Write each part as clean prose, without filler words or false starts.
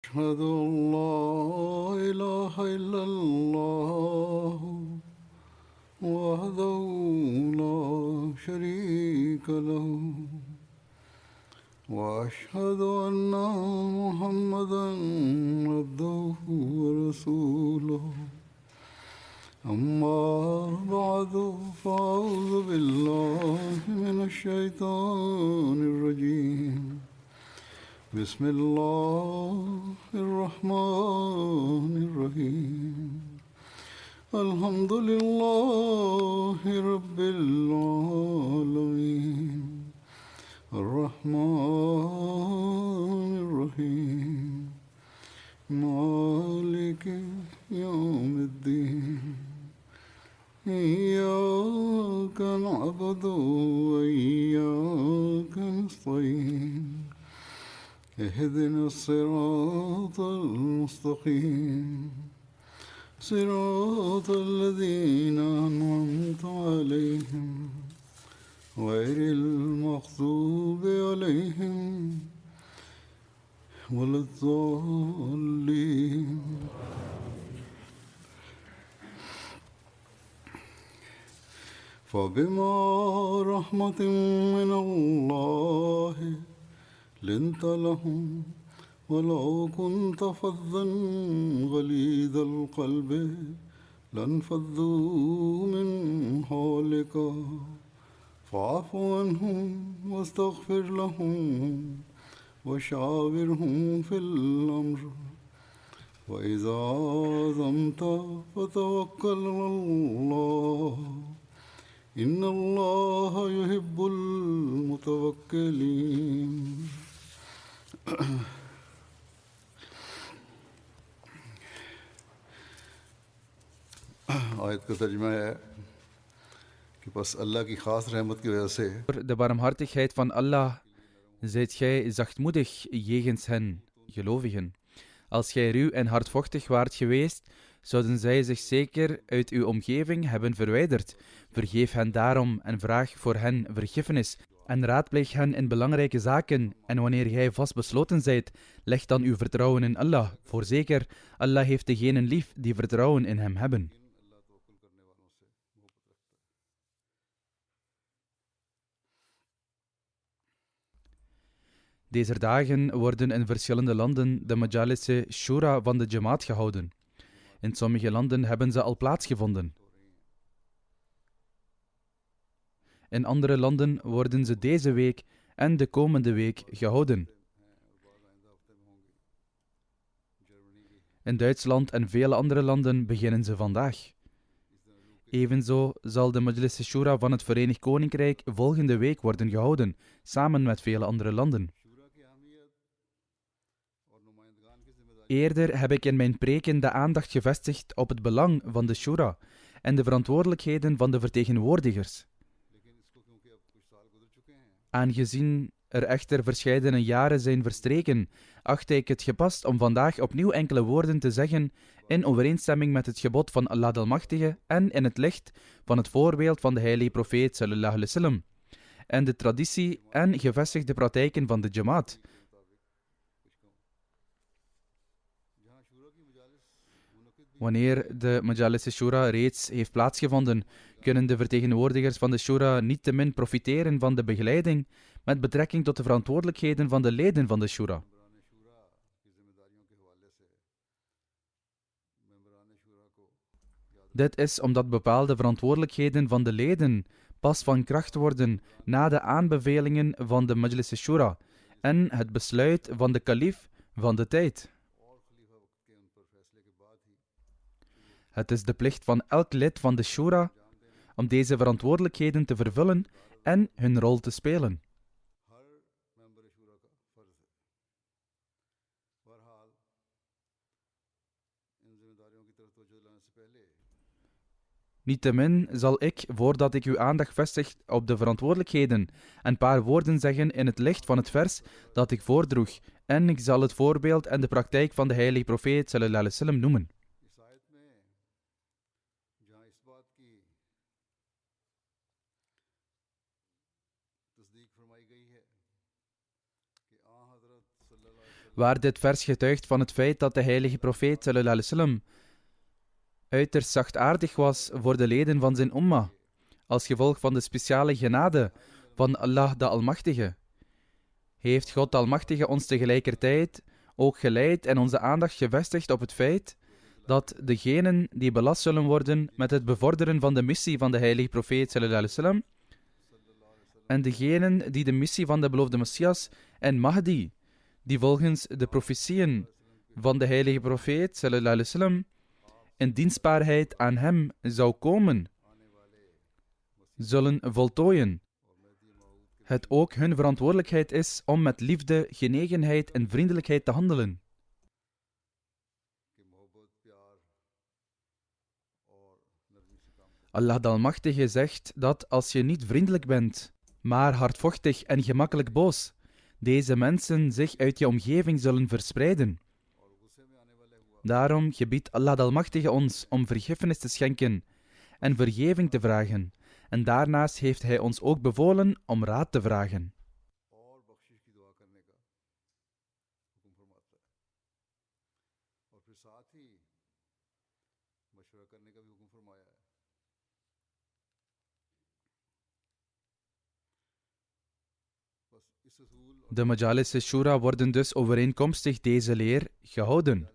أشهد أن لا إله إلا الله وحده لا شريك له وأشهد أن محمدا عبده ورسوله أما بعد فأعوذ بالله من الشيطان الرجيم بسم الله الرحمن الرحيم الحمد لله رب العالمين الرحمن الرحيم مالك يوم الدين إياك نعبد وإياك نستعين اهدنا الصراط المستقيم صراط الذين أنعمت عليهم غير المغضوب عليهم ولا الضالين فبما رحمة من الله لنت لهم ولو كنت فظا غليظ القلب لانفضوا من حولك فاعف عنهم واستغفر لهم وشاورهم في الأمر وإذا عزمت فتوكل على الله إن الله يحب المتوكلين आयत का तर्जुमा है कि बस अल्लाह की खास रहमत की वजह से Door de barmhartigheid van Allah zijt gij zachtmoedig jegens hen, gelovigen. Als gij ruw en hardvochtig waart geweest, zouden zij zich zeker uit uw omgeving hebben verwijderd. Vergeef hen daarom en vraag voor hen vergiffenis. En raadpleeg hen in belangrijke zaken. En wanneer gij vastbesloten zijt, leg dan uw vertrouwen in Allah. Voorzeker, Allah heeft degenen lief die vertrouwen in hem hebben. Deze dagen worden in verschillende landen de Majalisse Shura van de Jamaat gehouden. In sommige landen hebben ze al plaatsgevonden. In andere landen worden ze deze week en de komende week gehouden. In Duitsland en vele andere landen beginnen ze vandaag. Evenzo zal de Majlis Shura van het Verenigd Koninkrijk volgende week worden gehouden, samen met vele andere landen. Eerder heb ik in mijn preken de aandacht gevestigd op het belang van de Shura en de verantwoordelijkheden van de vertegenwoordigers. Aangezien er echter verscheidene jaren zijn verstreken, acht ik het gepast om vandaag opnieuw enkele woorden te zeggen in overeenstemming met het gebod van Allah de Almachtige en in het licht van het voorbeeld van de heilige profeet sallallahu alaihi wasallam en de traditie en gevestigde praktijken van de Jamaat. Wanneer de Majalis Shura reeds heeft plaatsgevonden, kunnen de vertegenwoordigers van de Shura niettemin profiteren van de begeleiding met betrekking tot de verantwoordelijkheden van de leden van de Shura. Dit is omdat bepaalde verantwoordelijkheden van de leden pas van kracht worden na de aanbevelingen van de Majlis Shura en het besluit van de kalif van de tijd. Het is de plicht van elk lid van de Shura om deze verantwoordelijkheden te vervullen en hun rol te spelen. Niettemin zal ik, voordat ik uw aandacht vestig op de verantwoordelijkheden, een paar woorden zeggen in het licht van het vers dat ik voordroeg, en ik zal het voorbeeld en de praktijk van de heilige profeet sallallahu alaihi wasallam noemen. waar dit vers getuigt van het feit dat de heilige profeet sallallahu alaihi wasallam uiterst zachtaardig was voor de leden van zijn umma, als gevolg van de speciale genade van Allah de Almachtige. Heeft God de Almachtige ons tegelijkertijd ook geleid en onze aandacht gevestigd op het feit dat degenen die belast zullen worden met het bevorderen van de missie van de heilige profeet sallallahu alaihi wasallam en degenen die de missie van de beloofde Messias en Mahdi, die volgens de profetieën van de heilige profeet sallallahu alaihi wasallam in dienstbaarheid aan hem zou komen, zullen voltooien. Het ook hun verantwoordelijkheid is om met liefde, genegenheid en vriendelijkheid te handelen. Allah de Almachtige zegt dat als je niet vriendelijk bent, maar hardvochtig en gemakkelijk boos, deze mensen zich uit je omgeving zullen verspreiden. Daarom gebiedt Allah de Almachtige ons om vergiffenis te schenken en vergeving te vragen. En daarnaast heeft Hij ons ook bevolen om raad te vragen. De Majalis Shura worden dus overeenkomstig deze leer gehouden.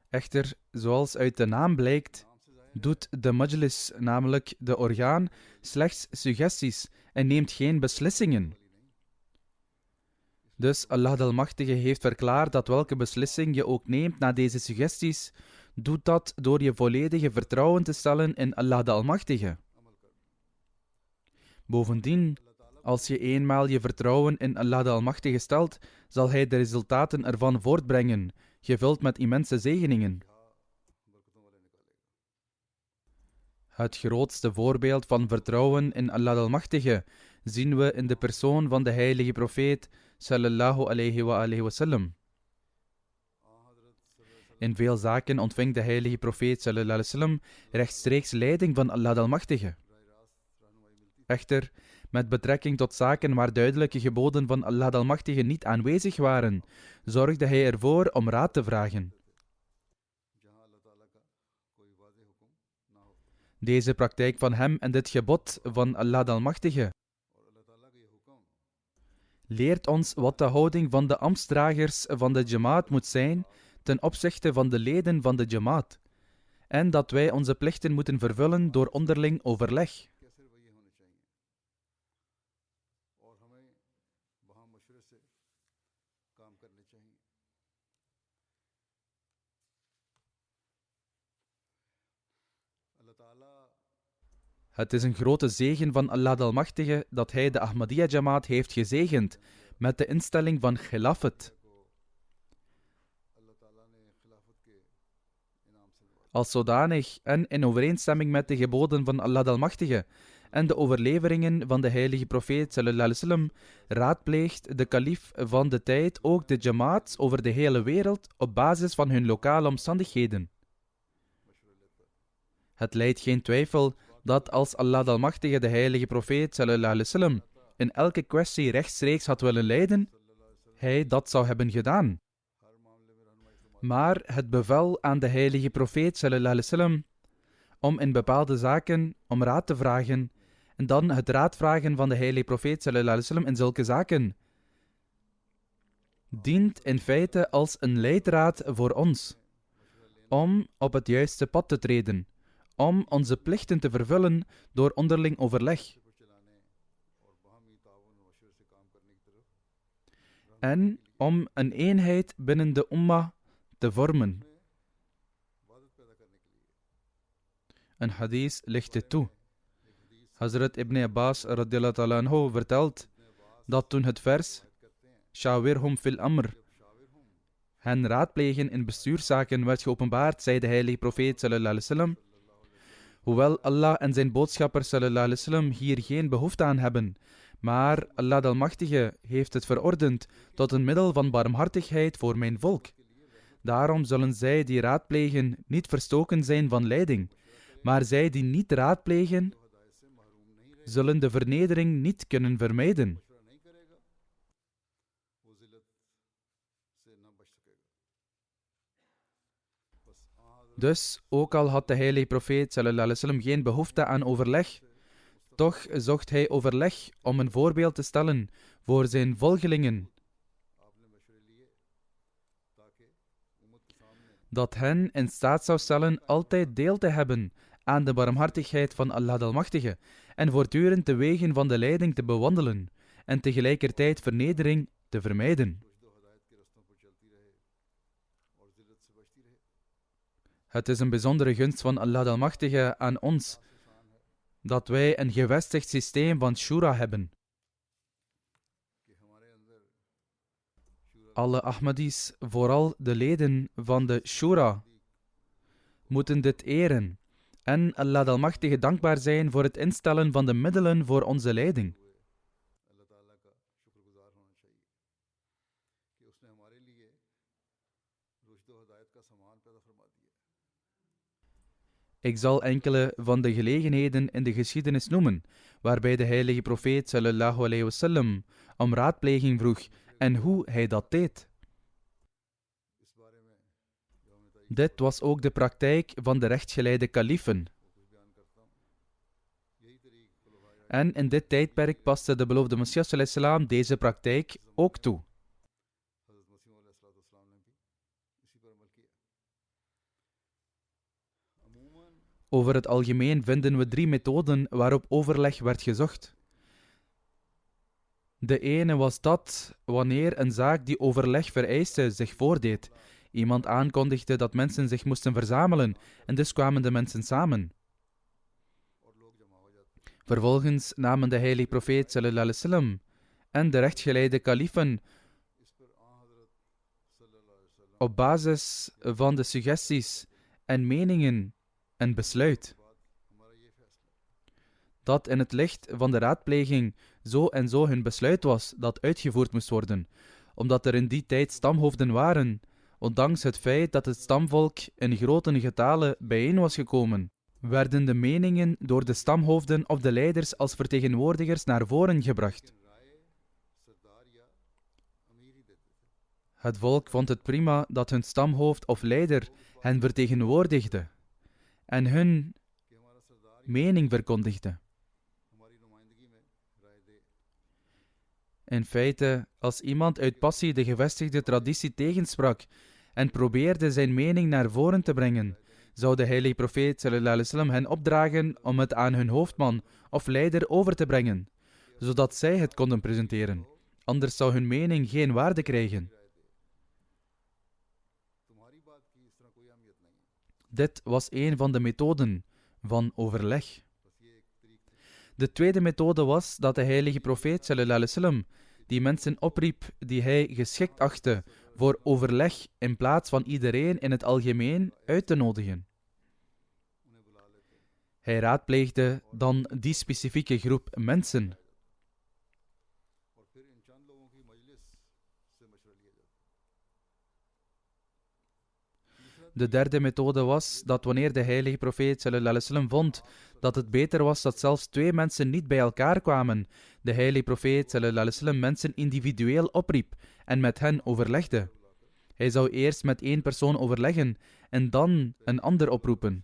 Echter, zoals uit de naam blijkt, doet de Majlis, namelijk de orgaan, slechts suggesties en neemt geen beslissingen. Dus Allah de Almachtige heeft verklaard dat welke beslissing je ook neemt na deze suggesties, doe dat door je volledige vertrouwen te stellen in Allah de Almachtige. Bovendien, als je eenmaal je vertrouwen in Allah de Almachtige stelt, zal Hij de resultaten ervan voortbrengen, gevuld met immense zegeningen. Het grootste voorbeeld van vertrouwen in Allah de Almachtige zien we in de persoon van de heilige profeet sallallahu alaihi wasallam. In veel zaken ontving de heilige profeet sallallahu alaihi wasallam rechtstreeks leiding van Allah de Almachtige. Echter, met betrekking tot zaken waar duidelijke geboden van Allah de Almachtige niet aanwezig waren, zorgde hij ervoor om raad te vragen. Deze praktijk van hem en dit gebod van Allah de Almachtige leert ons wat de houding van de ambtsdragers van de Jamaat moet zijn ten opzichte van de leden van de Jamaat, en dat wij onze plichten moeten vervullen door onderling overleg. Het is een grote zegen van Allah de Almachtige dat Hij de Ahmadiyya Jamaat heeft gezegend met de instelling van Khilafat. Als zodanig en in overeenstemming met de geboden van Allah de Almachtige en de overleveringen van de heilige profeet sallallahu alaihi wasallam, raadpleegt de kalif van de tijd ook de Jamaats over de hele wereld op basis van hun lokale omstandigheden. Het lijdt geen twijfel dat als Allah de Almachtige de heilige profeet sallallahu alaihi wasallam in elke kwestie rechtstreeks had willen leiden, hij dat zou hebben gedaan. Maar het bevel aan de heilige profeet sallallahu alaihi wasallam om in bepaalde zaken om raad te vragen en dan het raad vragen van de heilige profeet sallallahu alaihi wasallam in zulke zaken dient in feite als een leidraad voor ons om op het juiste pad te treden, om onze plichten te vervullen door onderling overleg. En om een eenheid binnen de umma te vormen. Een hadith ligt dit toe. Hazrat Ibn Abbas radiyallahu ta'ala anhu vertelt dat toen het vers Shawirhum fil amr, hen raadplegen in bestuurszaken, werd geopenbaard, zei de heilige profeet sallallahu alaihi wasallam: hoewel Allah en zijn boodschapper sallallahu alaihi wasallam hier geen behoefte aan hebben, maar Allah de Almachtige heeft het verordend tot een middel van barmhartigheid voor mijn volk. Daarom zullen zij die raadplegen niet verstoken zijn van leiding, maar zij die niet raadplegen, zullen de vernedering niet kunnen vermijden. वो जिल्लत से न बच सकेगा। बस Dus, ook al had de heilige profeet sallallahu alaihi wasallam geen behoefte aan overleg, toch zocht hij overleg om een voorbeeld te stellen voor zijn volgelingen, आपने मशवरे लिए ताकि उम्मत के सामने dat hen in staat zou stellen altijd deel te hebben aan de barmhartigheid van Allah de Almachtige en voortdurend de wegen van de leiding te bewandelen en tegelijkertijd vernedering te vermijden. Rushd व हिदायत के रस्तों पर चलती रहे और जिल्लत से बचती रहे। Het is een bijzondere gunst van Allah de Almachtige aan ons dat wij een gevestigd systeem van shura hebben. कि हमारे अंदर Alle Ahmadis, vooral de leden van de shura, moeten dit eren en Allah de Almachtige dankbaar zijn voor het instellen van de middelen voor onze leiding. अल्लाह ताला का शुक्रगुजार होना चाहिए कि उसने हमारे लिए रुश्द व हिदायत का सामान पैदा फरमा दिया। Ik zal enkele van de gelegenheden in de geschiedenis noemen, waarbij de heilige profeet sallallahu alayhi wasallam om raadpleging vroeg en hoe hij dat deed. इस बारे में जो मैं बताइए Dit was ook de praktijk van de rechtgeleide kalifen. कुछ बयान करता हूँ। यही तरीक खुलफाए En in dit tijdperk paste de beloofde Messias alayhi salam deze praktijk ook toe. हज़रत मसीह अलैहिस्सलाम ने भी इसी पर अमल किया। अमूमन Over het algemeen vinden we 3 methoden waarop overleg werd gezocht. De ene was dat wanneer een zaak die overleg vereiste zich voordeed. Iemand aankondigde dat mensen zich moesten verzamelen en dus kwamen de mensen samen. और लोग जमा हो जाते। Vervolgens namen de heilige profeet sallallahu alaihi wasallam en de rechtgeleide kalifen इस पर हज़रत सल्लल्लाहु अलैहि वसल्लम op basis van de suggesties en meningen een besluit. के बाद हमारा ये फैसला Dat in het licht van de raadpleging zo en zo hun besluit was dat uitgevoerd moest worden, omdat er in die tijd stamhoofden waren, ondanks het feit dat het stamvolk in grote getale bijeen was gekomen, werden de meningen door de stamhoofden of de leiders als vertegenwoordigers naar voren gebracht. लेकिन राय सरदार या अमीर ही देते थे। Het volk vond het prima dat hun stamhoofd of leider hen vertegenwoordigde en hun कि हमारा सरदार mening verkondigde. हमारी नुमाइंदगी में राय दे। In feite, als iemand uit passie de gevestigde traditie tegensprak en probeerde zijn mening naar voren te brengen, zou de heilige profeet sallallahu alaihi wasallam hen opdragen om het aan hun hoofdman of leider over te brengen, zodat zij het konden presenteren. Anders zou hun mening geen waarde krijgen. तुम्हारी बात की इस तरह कोई अहमियत नहीं है। Dit was een van de methoden van overleg. बस ये एक तरीक थे। De tweede methode was dat de heilige profeet sallallahu alaihi wasallam die mensen opriep die hij geschikt achtte voor overleg in plaats van iedereen in het algemeen uit te nodigen. उन्हें बुला लेते Hij raadpleegde dan die specifieke groep mensen. और फिर इन चंद लोगों की मजलिस से मशवरा लिया जाता। De derde methode was dat wanneer de heilige profeet sallallahu alaihi wasallam vond dat het beter was dat zelfs 2 mensen niet bij elkaar kwamen, de heilige profeet sallallahu alaihi wasallam mensen individueel opriep en met hen overlegde. Hij zou eerst met 1 persoon overleggen en dan een ander oproepen.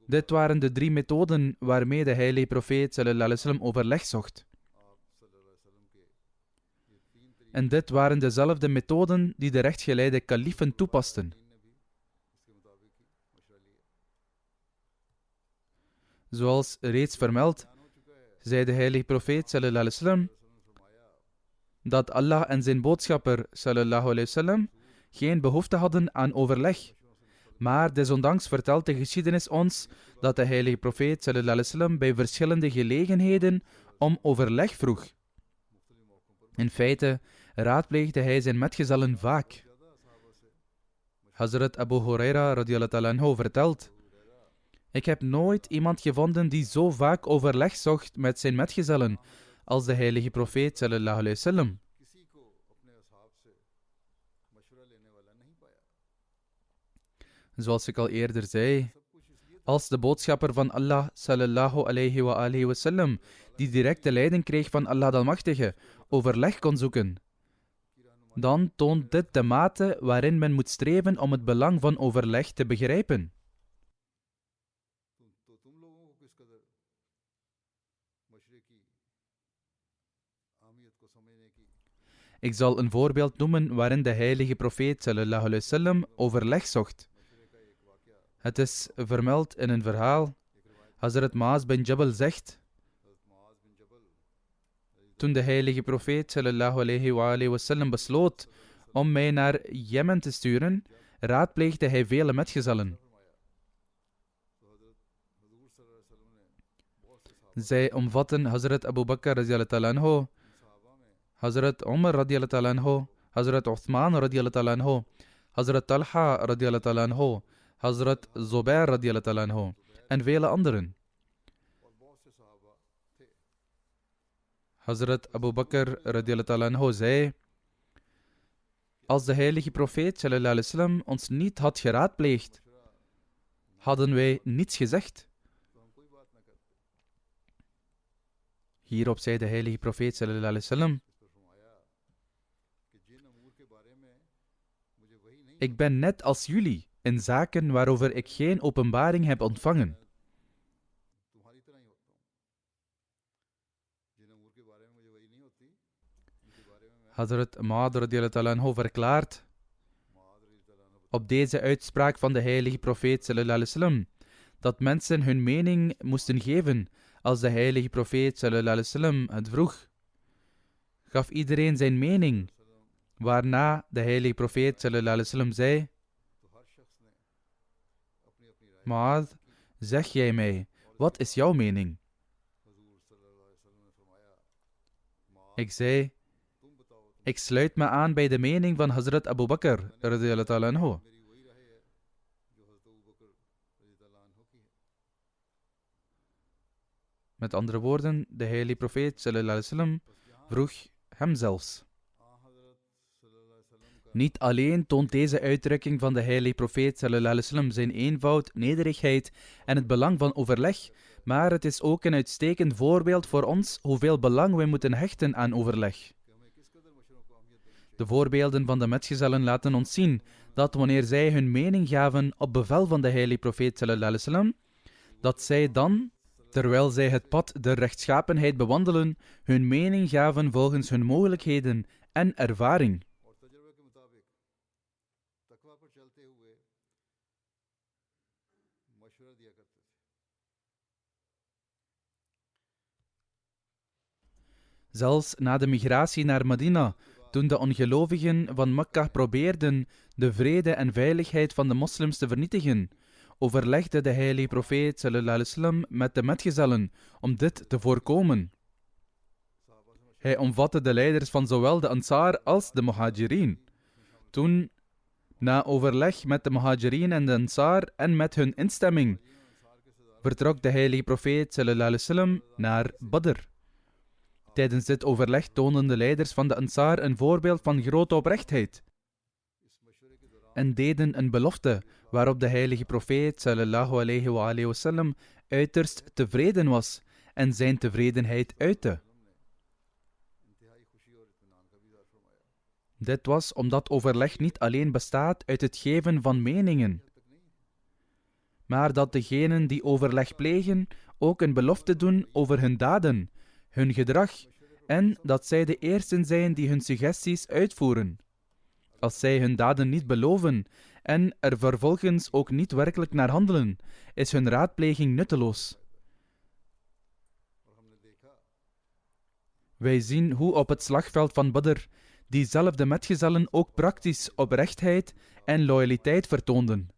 Dit waren de 3 methoden waarmee de heilige profeet sallallahu alaihi wasallam overleg zocht. आप सल्लल्लाहु अलैहि वसल्लम के ये 3 तरीके En dit waren dezelfde methoden die de rechtgeleide kalifen toepasten. ने भी इसके मुताबिक ही मशवरा लिया। Zoals reeds vermeld, बयान हो चुका है। zei de heilige profeet sallallahu alaihi wasallam रसूल ने फरमाया dat Allah en zijn boodschapper sallallahu alaihi wasallam geen behoefte hadden aan overleg. Maar desondanks vertelt de geschiedenis ons dat de heilige profeet sallallahu alaihi wasallam bij verschillende gelegenheden om overleg vroeg. मुख्तलिफ मौक़ों पर In feite raadpleegde hij zijn metgezellen vaak. ज़्यादा सहाबा से Hazrat Abu Huraira radiyallahu ta'ala anhu vertelt: Ik heb nooit iemand gevonden die zo vaak overleg zocht met zijn metgezellen als de heilige profeet sallallahu alaihi wasallam. किसी को अपने असहाब से मशवरा लेने वाला नहीं पाया। Zoals ik al eerder zei, सब कुछ इसलिए als de boodschapper van Allah sallallahu alaihi wa alihi wasallam die directe leiding kreeg van Allah de Almachtige, overleg kon zoeken, dan toont dit de mate waarin men moet streven om het belang van overleg te begrijpen. तो तुम लोगों को किस कदर मशरिकी अहमियत को समझने की Ik zal een voorbeeld noemen waarin de heilige profeet sallallahu alaihi wasallam overleg zocht. Het is vermeld in een verhaal. Hazrat Maaz bin Jabal zegt: toen de heilige profeet sallallahu alaihi wasallam besloot om mij naar Jemen te sturen, raadpleegde hij vele metgezellen. Zij omvatten Hazrat Abu Bakr radiyallahu ta'ala anhu, Hazrat Umar radiyallahu ta'ala anhu, Hazrat Uthman radiyallahu ta'ala anhu, Hazrat Talha radiyallahu ta'ala anhu, Hazrat Zubair radiyallahu ta'ala anhu en vele anderen. Hazrat Abu Bakr radiyallahu ta'ala anhu zei: als de heilige profeet sallallahu alaihi wasallam ons niet had geraadpleegd, hadden wij niets gezegd. Hierop zei de heilige profeet sallallahu alaihi wasallam: ik ben net als jullie in zaken waarover ik geen openbaring heb ontvangen. Hazrat Maad radiyallahu ta'ala anhu verklaart op deze uitspraak van de heilige profeet sallallahu alaihi wasallam dat mensen hun mening moesten geven als de heilige profeet sallallahu alaihi wasallam het vroeg. Gaf iedereen zijn mening, waarna de heilige profeet sallallahu alaihi wasallam zei: Maad, zeg jij mij, wat is jouw mening? Ik zei: ik sluit me aan bij de mening van Hazrat Abu Bakr radiyallahu ta'ala anhu. Met andere woorden, de heilige profeet sallallahu alaihi wasallam vroeg hem zelfs. Niet alleen toont deze uitdrukking van de heilige profeet sallallahu alaihi wasallam zijn eenvoud, nederigheid en het belang van overleg, maar het is ook een uitstekend voorbeeld voor ons hoeveel belang wij moeten hechten aan overleg. De voorbeelden van de metgezellen laten ons zien dat wanneer zij hun mening gaven op bevel van de heilige profeet sallallahu alaihi wasallam, dat zij dan, terwijl zij het pad der rechtschapenheid bewandelen, hun mening gaven volgens hun mogelijkheden en ervaring. Zelfs na de migratie naar Medina, toen de ongelovigen van Mekka probeerden de vrede en veiligheid van de moslims te vernietigen, overlegde de heilige profeet sallallahu alaihi wasallam met de metgezellen om dit te voorkomen. Hij omvatte de leiders van zowel de Ansar als de Muhajirin. Toen, na overleg met de Muhajirin en de Ansar en met hun instemming, vertrok de heilige profeet sallallahu alaihi wasallam naar Badr. Tijdens dit overleg toonden de leiders van de Ansar een voorbeeld van grote oprechtheid en deden een belofte waarop de heilige profeet sallallahu alaihi wasallam uiterst tevreden was en zijn tevredenheid uitte. Dit was omdat overleg niet alleen bestaat uit het geven van meningen, maar dat degenen die overleg plegen ook een belofte doen over hun daden, hun gedrag en dat zij de eersten zijn die hun suggesties uitvoeren. Als zij hun daden niet beloven en er vervolgens ook niet werkelijk naar handelen, is hun raadpleging nutteloos. Wij zien hoe op het slagveld van Badr diezelfde metgezellen ook praktisch oprechtheid en loyaliteit vertoonden.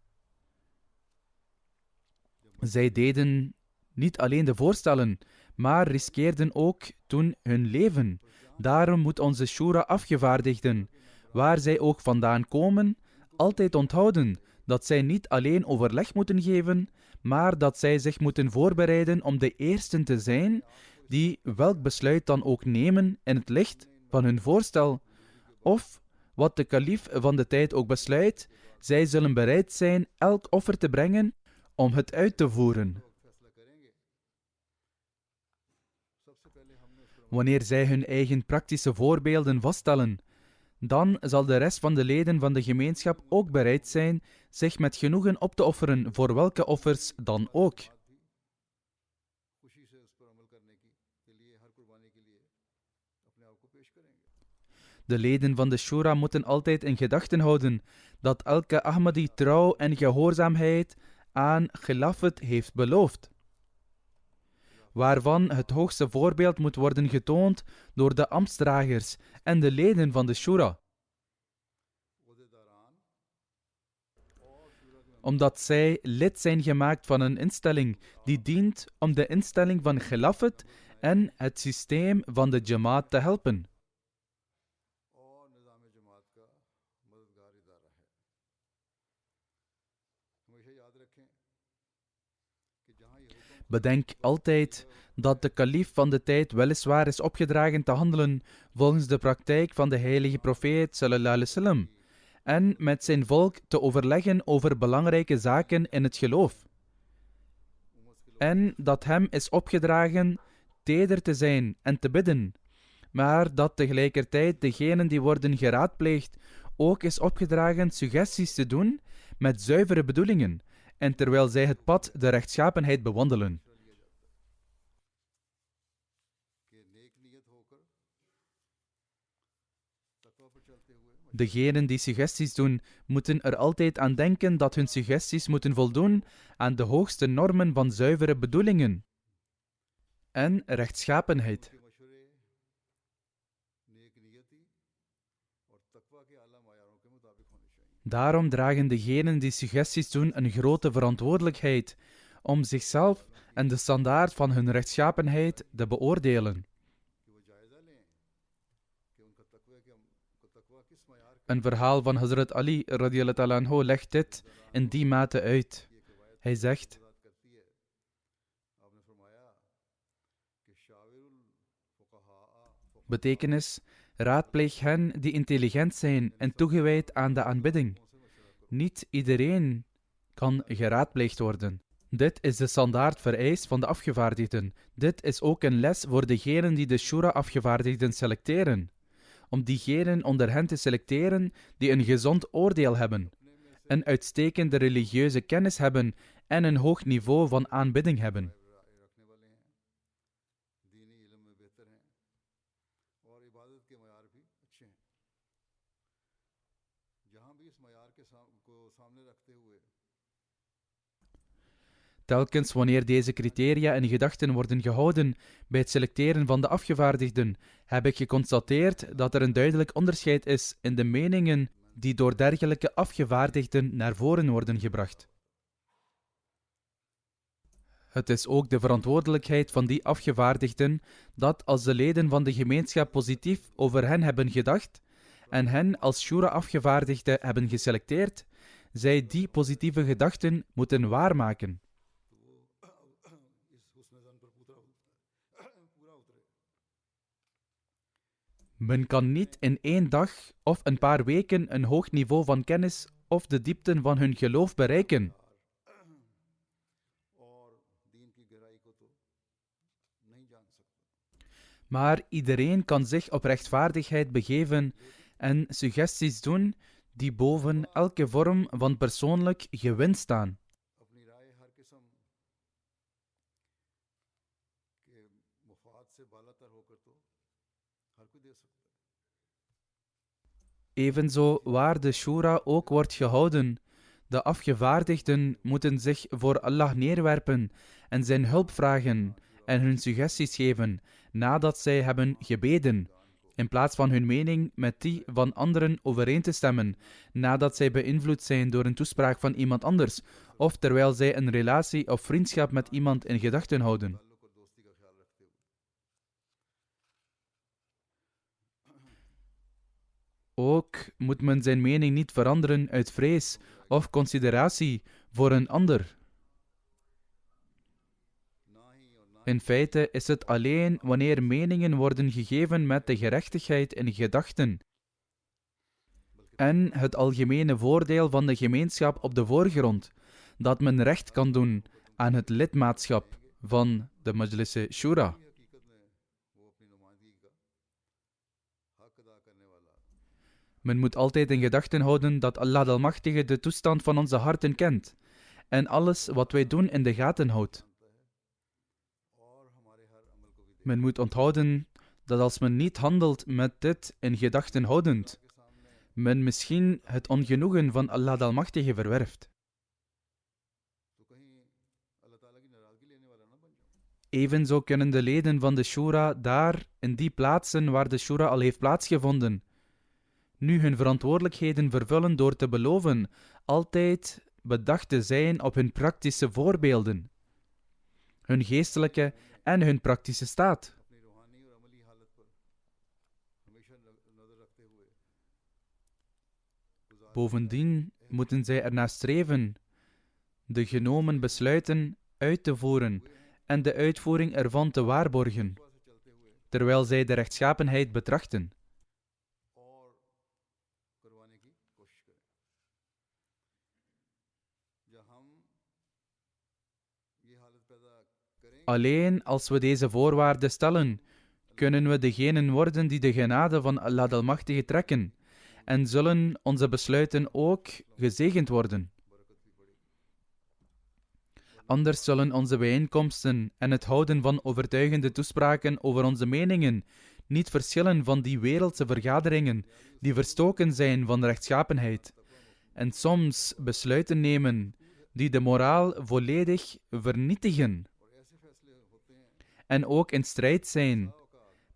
Zij deden niet alleen de voorstellen, maar riskeerden ook toen hun leven. Daarom moet onze shura afgevaardigden, waar zij ook vandaan komen, altijd onthouden dat zij niet alleen overleg moeten geven, maar dat zij zich moeten voorbereiden om de eersten te zijn die welk besluit dan ook nemen in het licht van hun voorstel, of wat de kalif van de tijd ook besluit, zij zullen bereid zijn elk offer te brengen om het uit te voeren. Wanneer zij hun eigen praktische voorbeelden vaststellen, dan zal de rest van de leden van de gemeenschap ook bereid zijn zich met genoegen op te offeren voor welke offers dan ook. De leden van de Shura moeten altijd in gedachten houden dat elke Ahmadi trouw en gehoorzaamheid aan Khilafat heeft beloofd, waarvan het hoogste voorbeeld moet worden getoond door de ambtsdragers en de leden van de Shura, omdat zij lid zijn gemaakt van een instelling die dient om de instelling van Khilafat en het systeem van de Jamaat te helpen. Bedenk altijd dat de kalif van de tijd weliswaar is opgedragen te handelen volgens de praktijk van de heilige profeet sallallahu alaihi wasallam en met zijn volk te overleggen over belangrijke zaken in het geloof. En dat hem is opgedragen teder te zijn en te bidden, maar dat tegelijkertijd degenen die worden geraadpleegd ook is opgedragen suggesties te doen met zuivere bedoelingen en terwijl zij het pad de rechtschapenheid bewandelen. Degenen die suggesties doen, moeten er altijd aan denken dat hun suggesties moeten voldoen aan de hoogste normen van zuivere bedoelingen en rechtschapenheid. Daarom dragen degenen die suggesties doen een grote verantwoordelijkheid om zichzelf en de standaard van hun rechtschapenheid te beoordelen. Een verhaal van Hazrat Ali radiyallahu ta'ala anhu legt dit in die mate uit. Hij zegt: betekenis, raadpleeg hen die intelligent zijn en toegewijd aan de aanbidding. Niet iedereen kan geraadpleegd worden. Dit is de standaard vereist van de afgevaardigden. Dit is ook een les voor degenen die de Shura-afgevaardigden selecteren. Om diegenen onder hen te selecteren die een gezond oordeel hebben, een uitstekende religieuze kennis hebben en een hoog niveau van aanbidding hebben. Telkens wanneer deze criteria in gedachten worden gehouden bij het selecteren van de afgevaardigden, heb ik geconstateerd dat er een duidelijk onderscheid is in de meningen die door dergelijke afgevaardigden naar voren worden gebracht. Het is ook de verantwoordelijkheid van die afgevaardigden dat als de leden van de gemeenschap positief over hen hebben gedacht en hen als Shura-afgevaardigden hebben geselecteerd, zij die positieve gedachten moeten waarmaken. Men kan niet in 1 dag of een paar weken een hoog niveau van kennis of de diepten van hun geloof bereiken. Maar iedereen kan zich op rechtvaardigheid begeven en suggesties doen die boven elke vorm van persoonlijk gewin staan. Evenzo waar de Shura ook wordt gehouden, de afgevaardigden moeten zich voor Allah neerwerpen en zijn hulp vragen en hun suggesties geven nadat zij hebben gebeden, in plaats van hun mening met die van anderen overeen te stemmen, nadat zij beïnvloed zijn door een toespraak van iemand anders, of terwijl zij een relatie of vriendschap met iemand in gedachten houden. Ook moet men zijn mening niet veranderen uit vrees of consideratie voor een ander. In feite is het alleen wanneer meningen worden gegeven met de gerechtigheid in gedachten en het algemene voordeel van de gemeenschap op de voorgrond, dat men recht kan doen aan het lidmaatschap van de Majlis-e Shura. Men moet altijd in gedachten houden dat Allah de Almachtige de toestand van onze harten kent en alles wat wij doen in de gaten houdt. Men moet onthouden dat als men niet handelt met dit in gedachten houdend, men misschien het ongenoegen van Allah de Almachtige verwerft. Evenzo kunnen de leden van de Shura daar, in die plaatsen waar de Shura al heeft plaatsgevonden, nu hun verantwoordelijkheden vervullen door te beloven altijd bedacht te zijn op hun praktische voorbeelden, hun geestelijke en hun praktische staat. Bovendien moeten zij ernaar streven de genomen besluiten uit te voeren en de uitvoering ervan te waarborgen, terwijl zij de rechtschapenheid betrachten. Alleen als we deze voorwaarden stellen, kunnen we degenen worden die de genade van Allah de Almachtige trekken en zullen onze besluiten ook gezegend worden. Anders zullen onze bijeenkomsten en het houden van overtuigende toespraken over onze meningen niet verschillen van die wereldse vergaderingen die verstoken zijn van rechtschapenheid en soms besluiten nemen die de moraal volledig vernietigen en ook in strijd zijn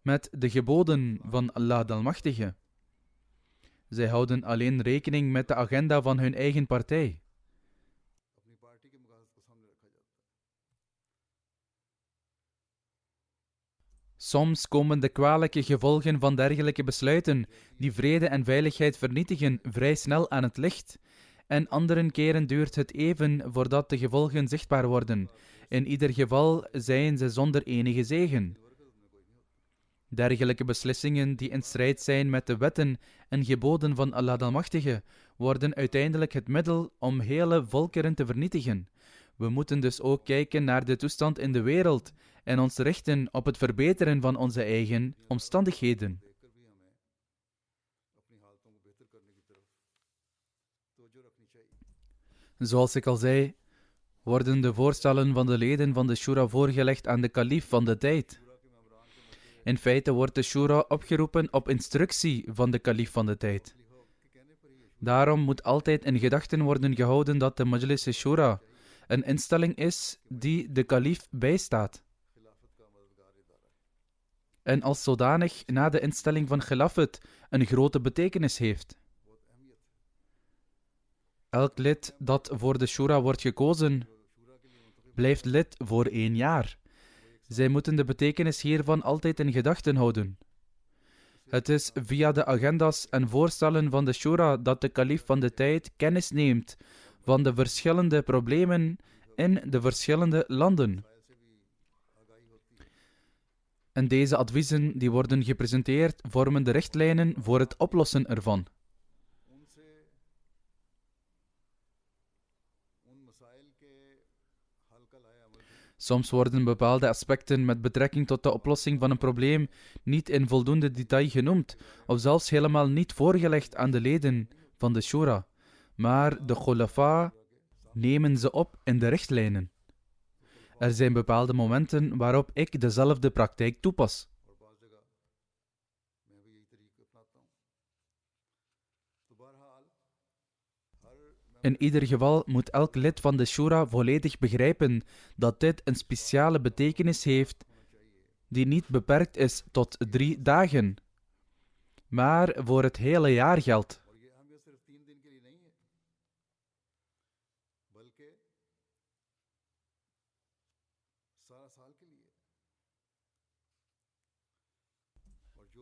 met de geboden van Allah de Almachtige. Zij houden alleen rekening met de agenda van hun eigen partij. Soms komen de kwalijke gevolgen van dergelijke besluiten, die vrede en veiligheid vernietigen, vrij snel aan het licht. En andere keren duurt het even voordat de gevolgen zichtbaar worden. In ieder geval zijn ze zonder enige zegen. Dergelijke beslissingen die in strijd zijn met de wetten en geboden van Allah de Almachtige, worden uiteindelijk het middel om hele volkeren te vernietigen. We moeten dus ook kijken naar de toestand in de wereld en ons richten op het verbeteren van onze eigen omstandigheden. Zoals ik al zei, worden de voorstellen van de leden van de Shura voorgelegd aan de kalif van de tijd. In feite wordt de Shura opgeroepen op instructie van de kalif van de tijd. Daarom moet altijd in gedachten worden gehouden dat de Majlis Shura een instelling is die de kalif bijstaat. En als zodanig na de instelling van Khilafat een grote betekenis heeft. Elk lid dat voor de Shura wordt gekozen, blijft lid voor 1 jaar. Zij moeten de betekenis hiervan altijd in gedachten houden. Het is via de agenda's en voorstellen van de Shura dat de kalif van de tijd kennis neemt van de verschillende problemen in de verschillende landen. En deze adviezen die worden gepresenteerd vormen de richtlijnen voor het oplossen ervan. Soms worden bepaalde aspecten met betrekking tot de oplossing van een probleem niet in voldoende detail genoemd, of zelfs helemaal niet voorgelegd aan de leden van de Shura, maar de Khulafa nemen ze op in de richtlijnen. Er zijn bepaalde momenten waarop ik dezelfde praktijk toepas. In ieder geval moet elk lid van de Shura volledig begrijpen dat dit een speciale betekenis heeft die niet beperkt is tot 3 dagen, maar voor het hele jaar geldt.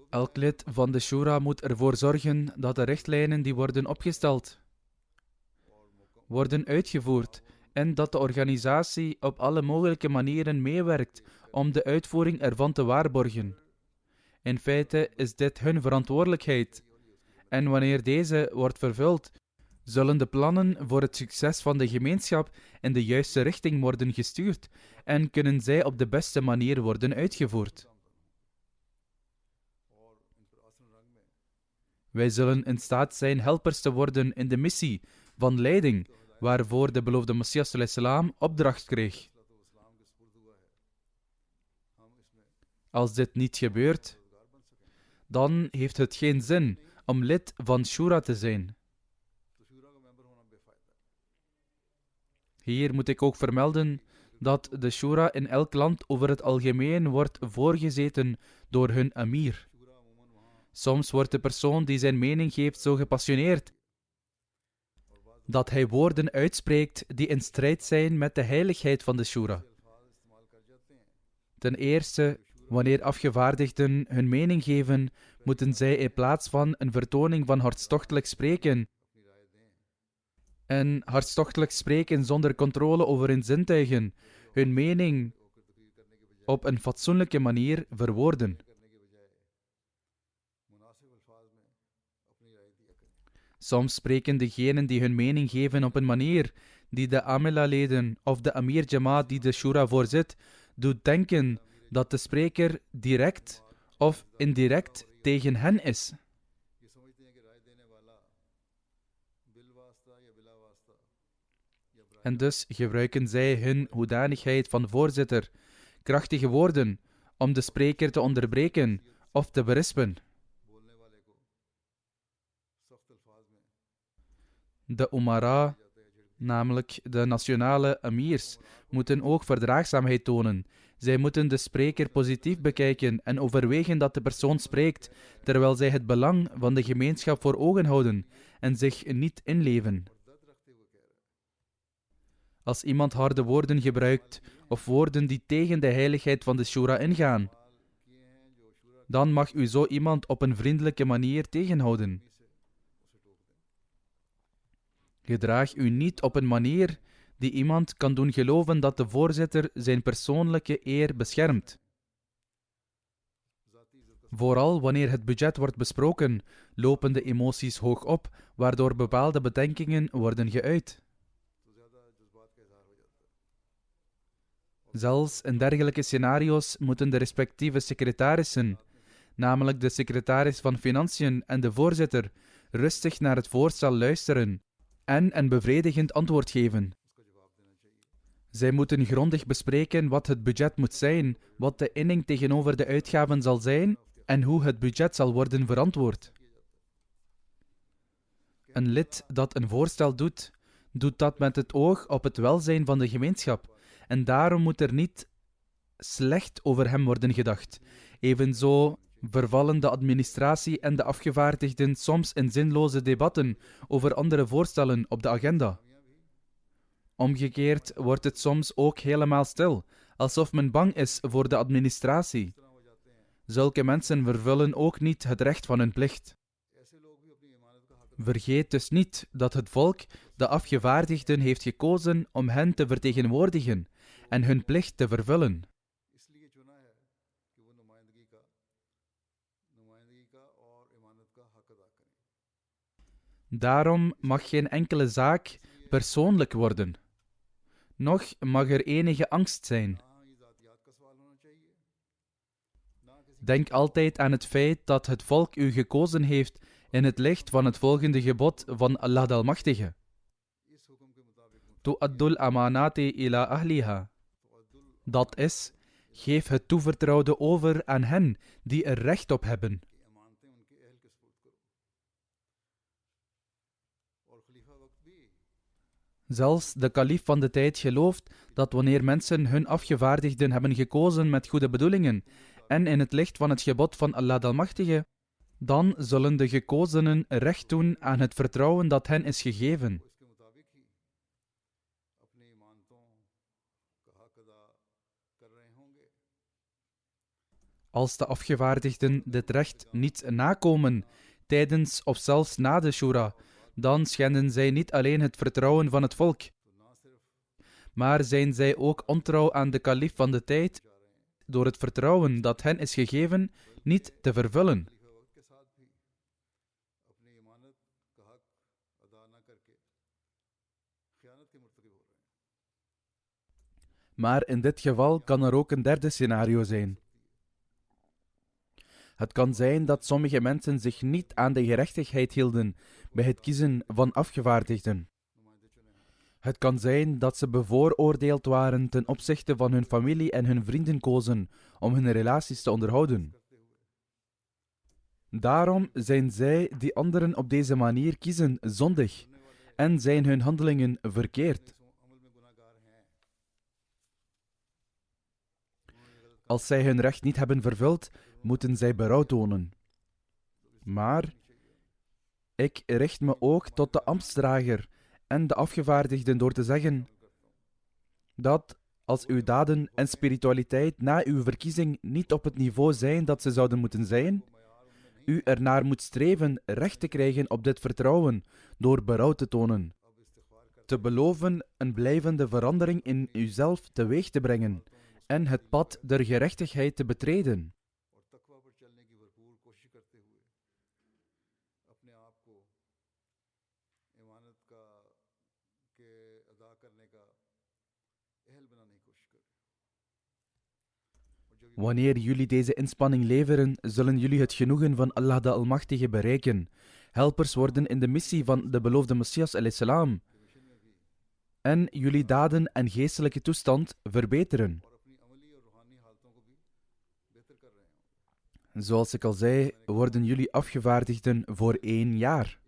Elk lid van de Shura moet ervoor zorgen dat de richtlijnen die worden opgesteld worden uitgevoerd en dat de organisatie op alle mogelijke manieren meewerkt om de uitvoering ervan te waarborgen. In feite is dit hun verantwoordelijkheid. En wanneer deze wordt vervuld, zullen de plannen voor het succes van de gemeenschap in de juiste richting worden gestuurd en kunnen zij op de beste manier worden uitgevoerd. Wij zullen in staat zijn helpers te worden in de missie van leiding, waarvoor de beloofde Messias salam opdracht kreeg. Als dit niet gebeurt, dan heeft het geen zin om lid van Shura te zijn. Hier moet ik ook vermelden dat de Shura in elk land over het algemeen wordt voorgezeten door hun amir. Soms wordt de persoon die zijn mening geeft zo gepassioneerd dat hij woorden uitspreekt die in strijd zijn met de heiligheid van de Shura. Ten eerste, wanneer afgevaardigden hun mening geven, moeten zij in plaats van een vertoning van hartstochtelijk spreken en hartstochtelijk spreken zonder controle over hun zintuigen, hun mening op een fatsoenlijke manier verwoorden. Soms spreken degenen die hun mening geven op een manier die de Amila-leden of de Amir Jamaat die de Shura voorzit, doet denken dat de spreker direct of indirect tegen hen is. En dus gebruiken zij hun hoedanigheid van voorzitter, krachtige woorden, om de spreker te onderbreken of te berispen. De Umara, namelijk de nationale amirs, moeten ook verdraagzaamheid tonen. Zij moeten de spreker positief bekijken en overwegen dat de persoon spreekt, terwijl zij het belang van de gemeenschap voor ogen houden en zich niet inleven. Als iemand harde woorden gebruikt of woorden die tegen de heiligheid van de Shura ingaan, dan mag u zo iemand op een vriendelijke manier tegenhouden. Gedraag u niet op een manier die iemand kan doen geloven dat de voorzitter zijn persoonlijke eer beschermt. Vooral wanneer het budget wordt besproken, lopen de emoties hoog op, waardoor bepaalde bedenkingen worden geuit. Zelfs in dergelijke scenario's moeten de respectieve secretarissen, namelijk de secretaris van Financiën en de voorzitter, rustig naar het voorstel luisteren en een bevredigend antwoord geven. Zij moeten grondig bespreken wat het budget moet zijn, wat de inning tegenover de uitgaven zal zijn en hoe het budget zal worden verantwoord. Een lid dat een voorstel doet, doet dat met het oog op het welzijn van de gemeenschap. En daarom moet er niet slecht over hem worden gedacht. Evenzo vervallen de administratie en de afgevaardigden soms in zinloze debatten over andere voorstellen op de agenda. Omgekeerd wordt het soms ook helemaal stil, alsof men bang is voor de administratie. Zulke mensen vervullen ook niet het recht van hun plicht. Vergeet dus niet dat het volk de afgevaardigden heeft gekozen om hen te vertegenwoordigen en hun plicht te vervullen. Daarom mag geen enkele zaak persoonlijk worden. Noch mag er enige angst zijn. Denk altijd aan het feit dat het volk u gekozen heeft in het licht van het volgende gebod van Allah de Almachtige. Tu'addul amanati ila ahliha. Dat is, geef het toevertrouwde over aan hen die er recht op hebben. Zelfs de kalif van de tijd gelooft dat wanneer mensen hun afgevaardigden hebben gekozen met goede bedoelingen en in het licht van het gebod van Allah de Almachtige, dan zullen de gekozenen recht doen aan het vertrouwen dat hen is gegeven. Als de afgevaardigden dit recht niet nakomen tijdens of zelfs na de Shura, dan schenden zij niet alleen het vertrouwen van het volk, maar zijn zij ook ontrouw aan de kalif van de tijd door het vertrouwen dat hen is gegeven niet te vervullen. Maar in dit geval kan er ook een derde scenario zijn. Het kan zijn dat sommige mensen zich niet aan de gerechtigheid hielden bij het kiezen van afgevaardigden. Het kan zijn dat ze bevooroordeeld waren ten opzichte van hun familie en hun vrienden kozen om hun relaties te onderhouden. Daarom zijn zij die anderen op deze manier kiezen zondig en zijn hun handelingen verkeerd. Als zij hun recht niet hebben vervuld, moeten zij berouw tonen. Maar ik richt me ook tot de ambtsdrager en de afgevaardigden door te zeggen dat als uw daden en spiritualiteit na uw verkiezing niet op het niveau zijn dat ze zouden moeten zijn, u ernaar moet streven recht te krijgen op dit vertrouwen door berouw te tonen, te beloven een blijvende verandering in uzelf teweeg te brengen en het pad der gerechtigheid te betreden. Wanneer jullie deze inspanning leveren, zullen jullie het genoegen van Allah de Almachtige bereiken, helpers worden in de missie van de beloofde Messias salam, en jullie daden en geestelijke toestand verbeteren. Zoals ik al zei, worden jullie afgevaardigden voor 1 jaar.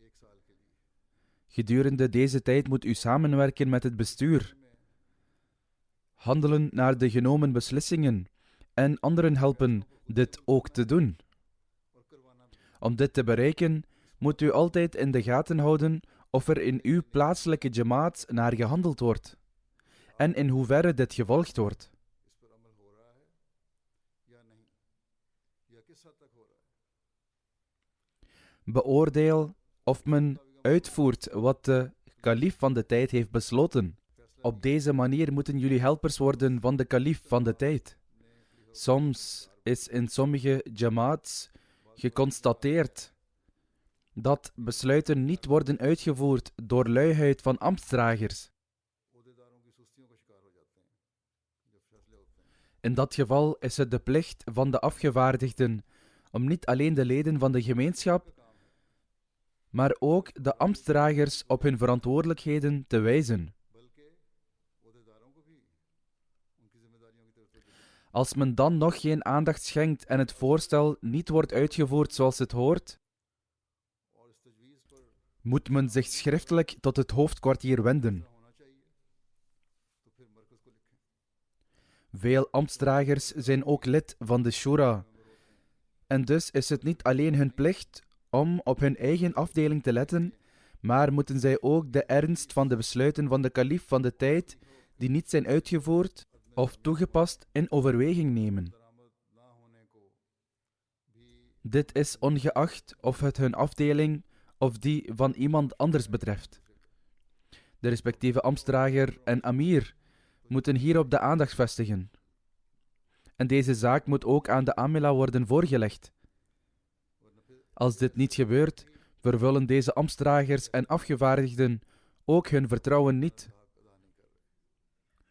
Gedurende deze tijd moet u samenwerken met het bestuur, handelen naar de genomen beslissingen en anderen helpen dit ook te doen. Om dit te bereiken, moet u altijd in de gaten houden of er in uw plaatselijke jamaat naar gehandeld wordt en in hoeverre dit gevolgd wordt. Beoordeel of men uitvoert wat de kalif van de tijd heeft besloten. Op deze manier moeten jullie helpers worden van de kalif van de tijd. Soms is in sommige jamaats geconstateerd dat besluiten niet worden uitgevoerd door luiheid van ambtsdragers. In dat geval is het de plicht van de afgevaardigden om niet alleen de leden van de gemeenschap, maar ook de ambtsdragers op hun verantwoordelijkheden te wijzen. Als men dan nog geen aandacht schenkt en het voorstel niet wordt uitgevoerd zoals het hoort, moet men zich schriftelijk tot het hoofdkwartier wenden. Veel ambtsdragers zijn ook lid van de Shura, en dus is het niet alleen hun plicht om op hun eigen afdeling te letten, maar moeten zij ook de ernst van de besluiten van de kalif van de tijd, die niet zijn uitgevoerd of toegepast, in overweging nemen. Dit is ongeacht of het hun afdeling of die van iemand anders betreft. De respectieve ambtsdrager en amir moeten hierop de aandacht vestigen. En deze zaak moet ook aan de amila worden voorgelegd. Als dit niet gebeurt, vervullen deze ambtsdragers en afgevaardigden ook hun vertrouwen niet.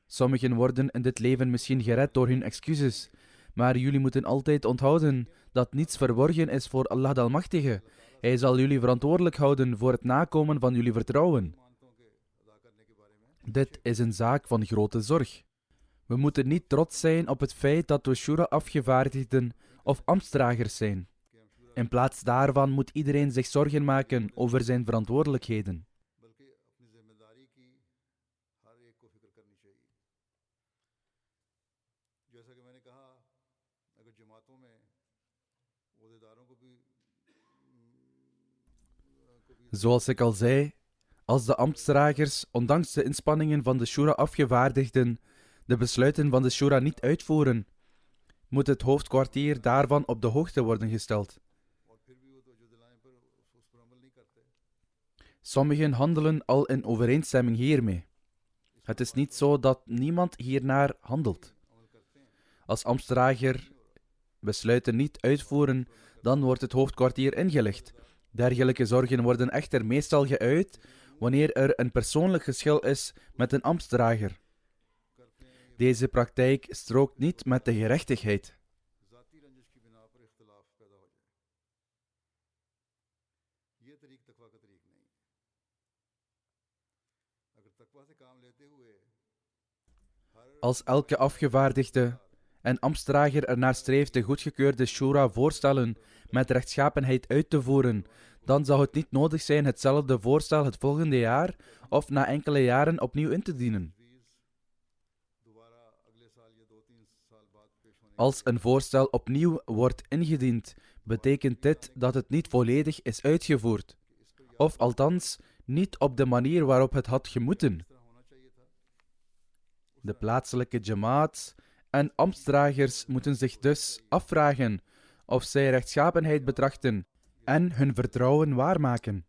Sommigen worden in dit leven misschien gered door hun excuses, maar jullie moeten altijd onthouden dat niets verborgen is voor Allah de Almachtige. Hij zal jullie verantwoordelijk houden voor het nakomen van jullie vertrouwen. Dit is een zaak van grote zorg. We moeten niet trots zijn op het feit dat we Shura-afgevaardigden of ambtsdragers zijn. In plaats daarvan moet iedereen zich zorgen maken over zijn verantwoordelijkheden. Zoals ik al zei, als de ambtsdragers, ondanks de inspanningen van de Shura-afgevaardigden, de besluiten van de Shura niet uitvoeren, moet het hoofdkwartier daarvan op de hoogte worden gesteld. Sommigen handelen al in overeenstemming hiermee. Het is niet zo dat niemand hiernaar handelt. Als ambtsdrager besluiten niet uitvoeren, dan wordt het hoofdkwartier ingelicht. Dergelijke zorgen worden echter meestal geuit wanneer er een persoonlijk geschil is met een ambtsdrager. Deze praktijk strookt niet met de gerechtigheid. ये तरीक तकवा का तरीक नहीं है। अगर तकवा से काम लेते हुए Als elke afgevaardigde en ambtsdrager ernaar streeft de goedgekeurde Shura-voorstellen met rechtschapenheid uit te voeren, dan zou het niet nodig zijn hetzelfde voorstel het volgende jaar of na enkele jaren opnieuw in te dienen. Als een voorstel opnieuw wordt ingediend, betekent dit dat het niet volledig is uitgevoerd, of althans niet op de manier waarop het had gemoeten. De plaatselijke jamaat en ambtsdragers moeten zich dus afvragen of zij rechtschapenheid betrachten en hun vertrouwen waarmaken.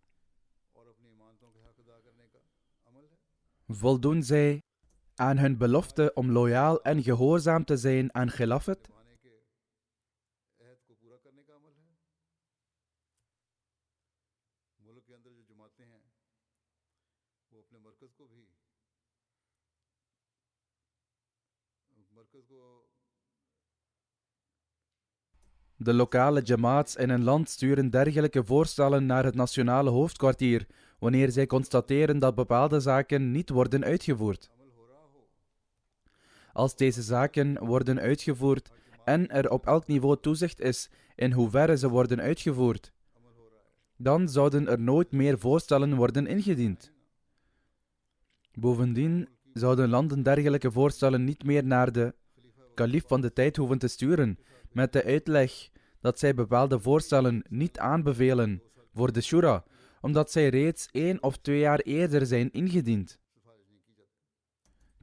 Voldoen zij aan hun belofte om loyaal en gehoorzaam te zijn aan Khilafat? De lokale jamaats in een land sturen dergelijke voorstellen naar het nationale hoofdkwartier wanneer zij constateren dat bepaalde zaken niet worden uitgevoerd. Als deze zaken worden uitgevoerd en er op elk niveau toezicht is in hoeverre ze worden uitgevoerd, dan zouden er nooit meer voorstellen worden ingediend. Bovendien zouden landen dergelijke voorstellen niet meer naar de kalif van de tijd hoeven te sturen, met de uitleg dat zij bepaalde voorstellen niet aanbevelen voor de shura, omdat zij reeds 1 of 2 jaar eerder zijn ingediend.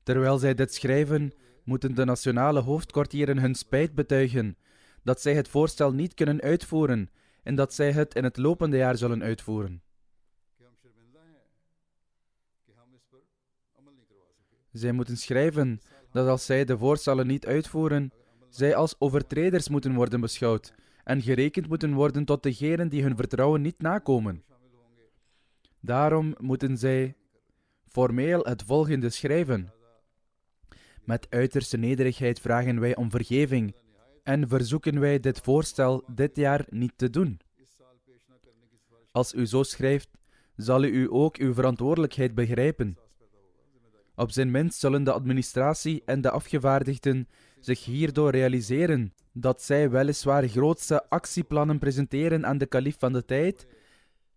Terwijl zij dit schrijven, moeten de nationale hoofdkwartieren hun spijt betuigen dat zij het voorstel niet kunnen uitvoeren en dat zij het in het lopende jaar zullen uitvoeren. Zij moeten schrijven dat als zij de voorstellen niet uitvoeren, zij als overtreders moeten worden beschouwd en gerekend moeten worden tot degenen die hun vertrouwen niet nakomen. Daarom moeten zij formeel het volgende schrijven. Met uiterste nederigheid vragen wij om vergeving en verzoeken wij dit voorstel dit jaar niet te doen. Als u zo schrijft, zal u ook uw verantwoordelijkheid begrijpen. Op zijn minst zullen de administratie en de afgevaardigden zich hierdoor realiseren dat zij weliswaar grootse actieplannen presenteren aan de kalif van de tijd,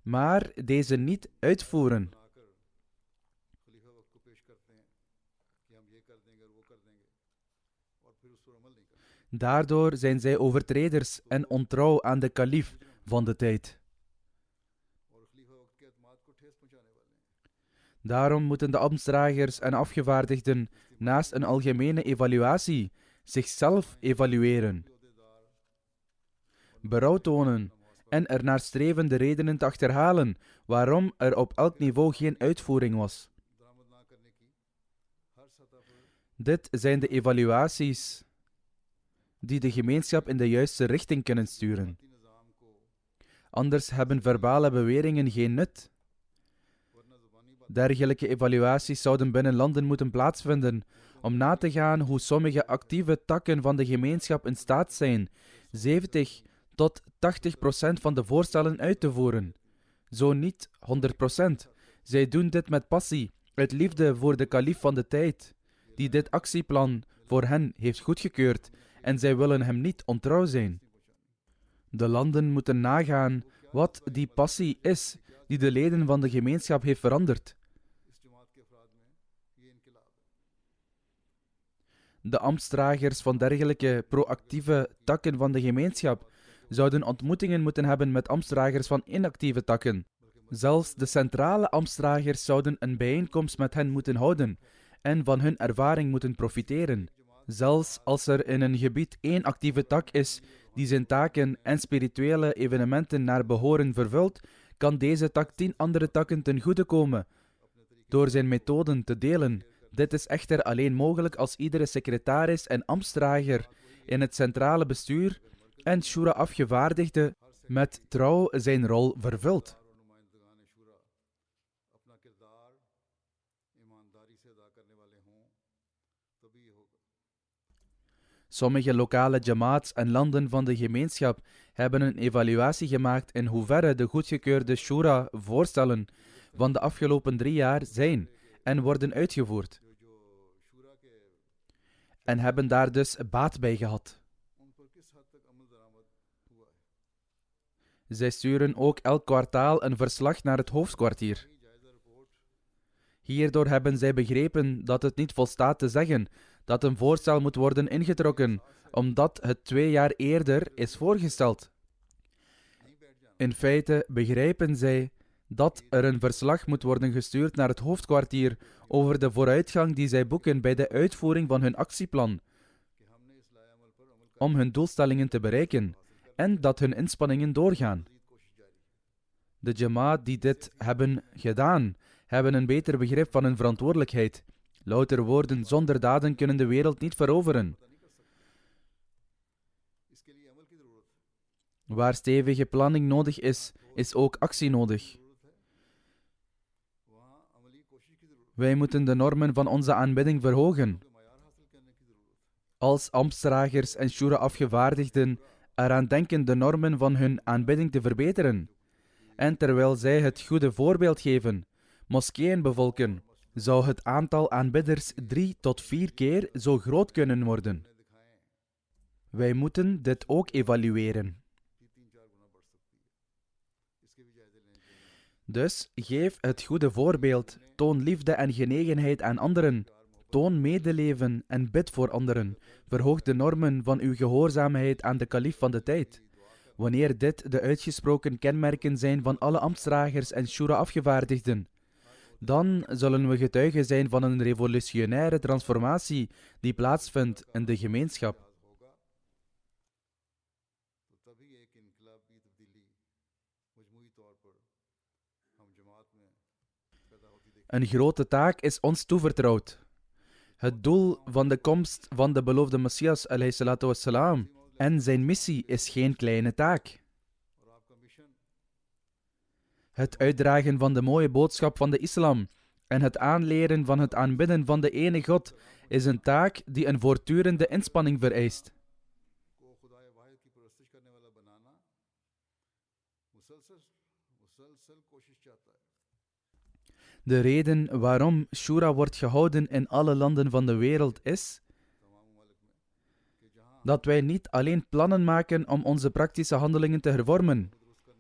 maar deze niet uitvoeren. Daardoor zijn zij overtreders en ontrouw aan de kalif van de tijd. Daarom moeten de ambtsdragers en afgevaardigden naast een algemene evaluatie zichzelf evalueren, berouw tonen en ernaar streven de redenen te achterhalen waarom er op elk niveau geen uitvoering was. Dit zijn de evaluaties die de gemeenschap in de juiste richting kunnen sturen. Anders hebben verbale beweringen geen nut. Dergelijke evaluaties zouden binnen landen moeten plaatsvinden om na te gaan hoe sommige actieve takken van de gemeenschap in staat zijn 70 tot 80% van de voorstellen uit te voeren. Zo niet 100%. Zij doen dit met passie, uit liefde voor de kalif van de tijd, die dit actieplan voor hen heeft goedgekeurd, en zij willen hem niet ontrouw zijn. De landen moeten nagaan wat die passie is die de leden van de gemeenschap heeft veranderd. De ambtsdragers van dergelijke proactieve takken van de gemeenschap zouden ontmoetingen moeten hebben met ambtsdragers van inactieve takken. Zelfs de centrale ambtsdragers zouden een bijeenkomst met hen moeten houden en van hun ervaring moeten profiteren. Zelfs als er in een gebied 1 actieve tak is die zijn taken en spirituele evenementen naar behoren vervult, kan deze tak 10 andere takken ten goede komen door zijn methoden te delen. Dit is echter alleen mogelijk als iedere secretaris en ambtsdrager in het centrale bestuur en shura-afgevaardigde met trouw zijn rol vervult. Sommige lokale jamaats en landen van de gemeenschap hebben een evaluatie gemaakt in hoeverre de goedgekeurde Shura-voorstellen van de afgelopen 3 jaar zijn en worden uitgevoerd. En hebben daar dus baat bij gehad. Zij sturen ook elk kwartaal een verslag naar het hoofdkwartier. Hierdoor hebben zij begrepen dat het niet volstaat te zeggen dat een voorstel moet worden ingetrokken, omdat het 2 jaar eerder is voorgesteld. In feite begrijpen zij dat er een verslag moet worden gestuurd naar het hoofdkwartier over de vooruitgang die zij boeken bij de uitvoering van hun actieplan, om hun doelstellingen te bereiken, en dat hun inspanningen doorgaan. De Jamaat die dit hebben gedaan, hebben een beter begrip van hun verantwoordelijkheid. Louter woorden zonder daden kunnen de wereld niet veroveren. Waar stevige planning nodig is, is ook actie nodig. Wij moeten de normen van onze aanbidding verhogen. Als ambtsdragers en shura-afgevaardigden eraan denken de normen van hun aanbidding te verbeteren. En terwijl zij het goede voorbeeld geven, moskeeën bevolken, zou het aantal aanbidders 3 tot 4 keer zo groot kunnen worden. Wij moeten dit ook evalueren. Dus geef het goede voorbeeld, toon liefde en genegenheid aan anderen, toon medeleven en bid voor anderen, verhoog de normen van uw gehoorzaamheid aan de kalif van de tijd. Wanneer dit de uitgesproken kenmerken zijn van alle ambtsdragers en shura-afgevaardigden, dan zullen we getuigen zijn van een revolutionaire transformatie die plaatsvindt in de gemeenschap. Een grote taak is ons toevertrouwd. Het doel van de komst van de beloofde Messias ﷺ en zijn missie is geen kleine taak. Het uitdragen van de mooie boodschap van de islam en het aanleren van het aanbidden van de ene God is een taak die een voortdurende inspanning vereist. De reden waarom Shura wordt gehouden in alle landen van de wereld is dat wij niet alleen plannen maken om onze praktische handelingen te hervormen,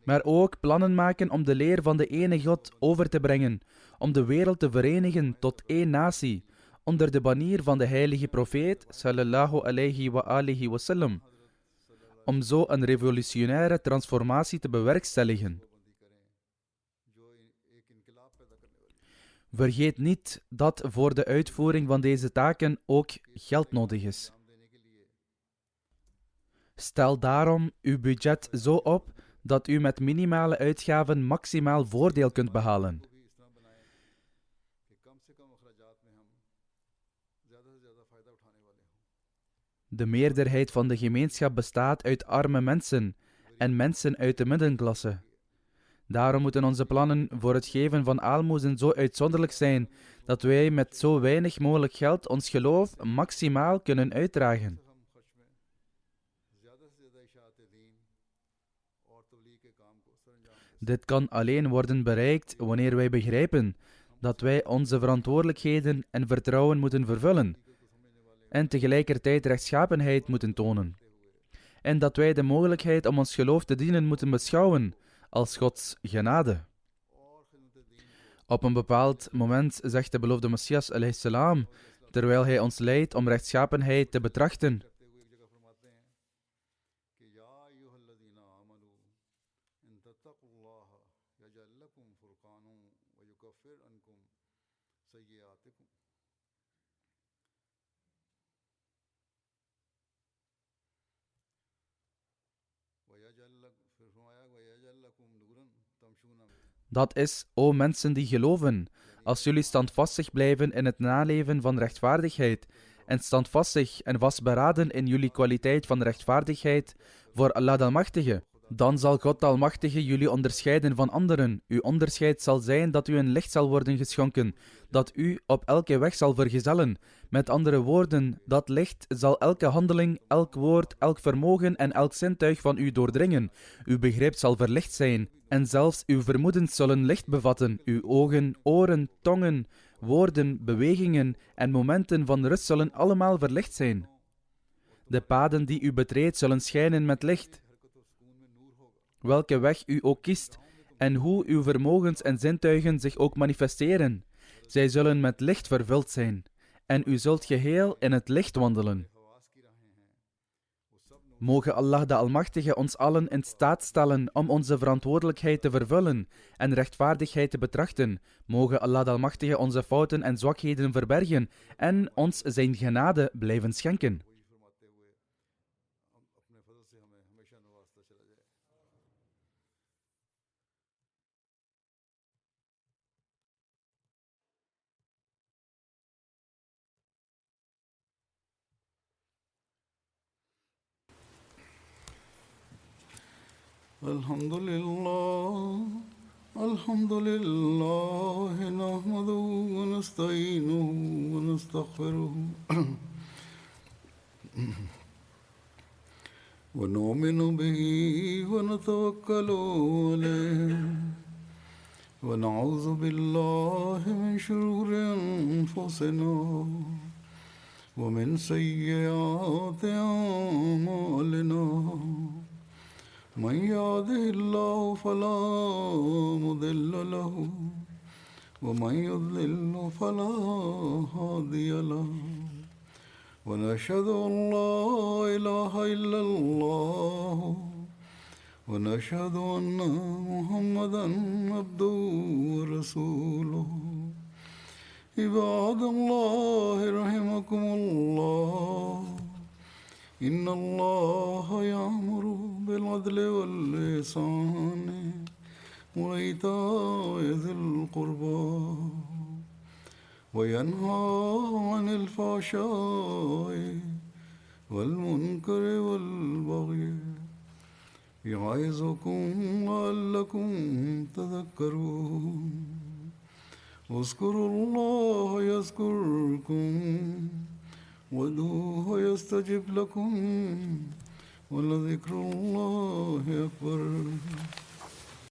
maar ook plannen maken om de leer van de ene God over te brengen, om de wereld te verenigen tot één natie, onder de banier van de heilige profeet, sallallahu alayhi wa alihi wasallam, om zo een revolutionaire transformatie te bewerkstelligen. Vergeet niet dat voor de uitvoering van deze taken ook geld nodig is. Stel daarom uw budget zo op dat u met minimale uitgaven maximaal voordeel kunt behalen. De meerderheid van de gemeenschap bestaat uit arme mensen en mensen uit de middenklasse. Daarom moeten onze plannen voor het geven van aalmoezen zo uitzonderlijk zijn dat wij met zo weinig mogelijk geld ons geloof maximaal kunnen uitdragen. Dit kan alleen worden bereikt wanneer wij begrijpen dat wij onze verantwoordelijkheden en vertrouwen moeten vervullen en tegelijkertijd rechtschapenheid moeten tonen. En dat wij de mogelijkheid om ons geloof te dienen moeten beschouwen als Gods genade. Op een bepaald moment zegt de beloofde Messias ﷺ, terwijl hij ons leidt om rechtschapenheid te betrachten: dat is, o mensen die geloven, als jullie standvastig blijven in het naleven van rechtvaardigheid en standvastig en vastberaden in jullie kwaliteit van rechtvaardigheid voor Allah de Almachtige, Dan zal God de Almachtige jullie onderscheiden van anderen. Uw onderscheid zal zijn dat u een licht zal worden geschonken, dat u op elke weg zal vergezellen. Met andere woorden, dat licht zal elke handeling, elk woord, elk vermogen en elk zintuig van u doordringen. Uw begrip zal verlicht zijn en zelfs uw vermoedens zullen licht bevatten. Uw ogen, oren, tongen, woorden, bewegingen en momenten van rust zullen allemaal verlicht zijn. De paden die u betreedt zullen schijnen met licht. Welke weg u ook kiest en hoe uw vermogens en zintuigen zich ook manifesteren, zij zullen met licht vervuld zijn en u zult geheel in het licht wandelen. Mogen Allah de Almachtige ons allen in staat stellen om onze verantwoordelijkheid te vervullen en rechtvaardigheid te betrachten. Mogen Allah de Almachtige onze fouten en zwakheden verbergen en ons zijn genade blijven schenken. الحمد لله نحمده ونستعينه ونستغفره ونؤمن به ونتوكل عليه ونعوذ بالله من شرور أنفسنا ومن سيئات أعمالنا من يهده الله فلا مضل له ومن يضلل فلا هادي له ونشهد أن لا إله إلا الله ونشهد أن محمدا عبده ورسوله عباد الله رحمكم الله إن الله يأمر بالعدل والإحسان وإيتاء ذي القربى وينهى عن الفحشاء والمنكر والبغي يعظكم لعلكم تذكرون اذكروا الله يذكركم وادعوه يستجب لكم ولذكر الله أكبر